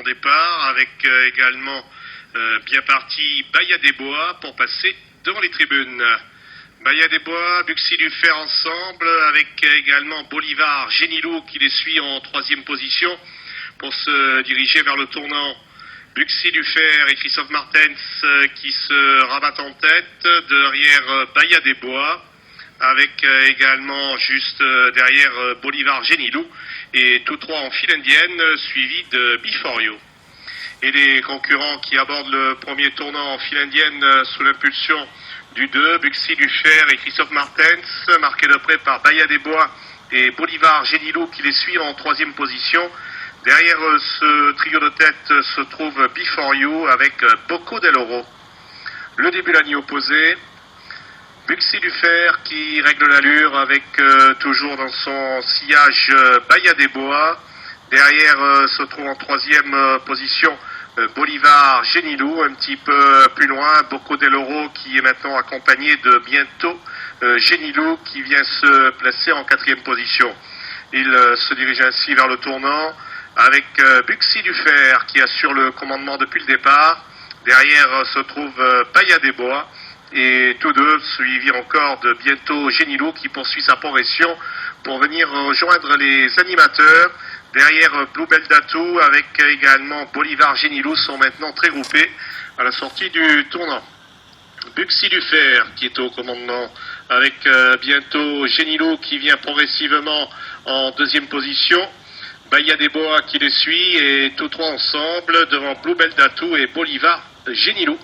départ, avec également bien parti Bahia des Bois pour passer devant les tribunes. Bahia des Bois, Buxy du Fer ensemble, avec également Bolivar Génilou qui les suit en troisième position pour se diriger vers le tournant. Buxy du Fer et Christophe Martens qui se rabattent en tête, derrière Bahia des Bois, avec également juste derrière Bolivar Génilou, et tous trois en file indienne, suivis de Before You. Et les concurrents qui abordent le premier tournant en file indienne sous l'impulsion du 2, Buxy du Fer et Christophe Martens, marqués de près par Bahia des Bois et Bolivar Génilou qui les suit en troisième position. Derrière ce trio de tête se trouve Before You avec Bocco del Oro. Le début de la ligne opposée, Buxy du Fer qui règle l'allure avec toujours dans son sillage Bahia des Bois. Derrière se trouve en troisième position Bolivar Génilou, un petit peu plus loin Bocco del Oro qui est maintenant accompagné de bientôt Génilou qui vient se placer en quatrième position. Il se dirige ainsi vers le tournant avec Buxy du Fer qui assure le commandement depuis le départ. Derrière se trouve Bahia des Bois et tous deux suivis encore de bientôt Génilou qui poursuit sa progression pour venir rejoindre les animateurs. Derrière Bluebell Datou avec également Bolivar Génilou sont maintenant très groupés à la sortie du tournant. Buxy du Fer qui est au commandement avec bientôt Génilou qui vient progressivement en deuxième position. Bahia des Bois qui les suit et tous trois ensemble devant Bluebell Datou et Bolivar Génilou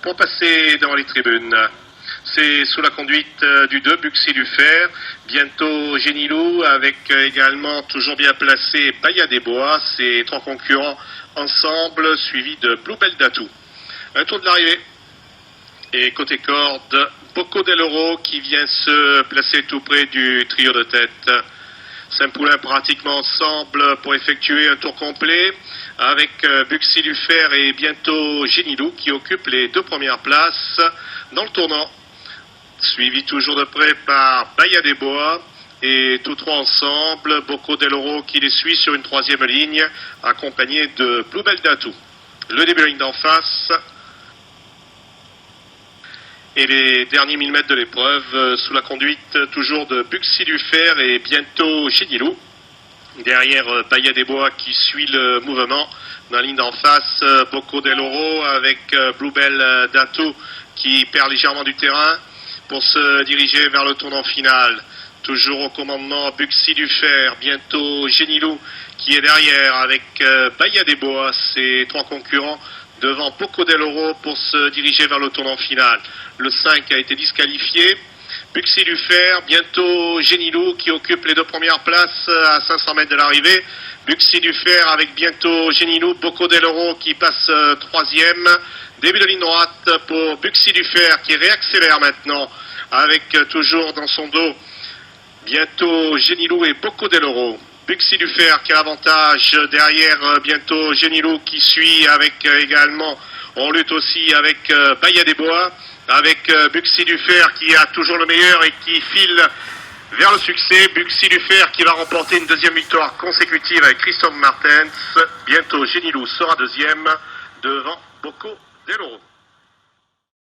pour passer dans les tribunes. C'est sous la conduite du 2, Buxy du Fer, bientôt Génilou avec également toujours bien placé Bahia des Bois, ces trois concurrents ensemble suivis de Bluebell Datou. Un tour de l'arrivée et côté corde, Bocco del Oro qui vient se placer tout près du trio de tête. Saint-Poulain pratiquement ensemble pour effectuer un tour complet avec Buxy du Fer et bientôt Génilou qui occupent les deux premières places dans le tournant. Suivi toujours de près par Bahia des Bois et tous trois ensemble, Bocco del Oro qui les suit sur une troisième ligne accompagné de Bluebell Datou. Le début de la ligne d'en face et les derniers millimètres de l'épreuve sous la conduite toujours de Buxy du Fer et bientôt Génilou. Derrière Bahia des Bois qui suit le mouvement. Dans la ligne d'en face, Bocco del Oro avec Bluebell Datou qui perd légèrement du terrain pour se diriger vers le tournant final. Toujours au commandement Buxy du Fer, bientôt Génilou qui est derrière avec Bahia des Bois, ses trois concurrents devant Bocco del Oro pour se diriger vers le tournant final. Le 5 a été disqualifié. Buxy du Fer, bientôt Génilou qui occupe les deux premières places à 500 mètres de l'arrivée. Buxy du Fer avec bientôt Génilou, Bocco del Oro qui passe troisième. Début de ligne droite pour Buxy du Fer qui réaccélère maintenant avec toujours dans son dos bientôt Génilou et Bocco del Oro. Buxy du Fer qui a l'avantage derrière bientôt Génilou qui suit avec également, on lutte aussi avec Bahia des Bois, avec Buxy du Fer qui a toujours le meilleur et qui file vers le succès. Buxy du Fer qui va remporter une deuxième victoire consécutive avec Christophe Martens. Bientôt Génilou sera deuxième devant Bocco del Oro.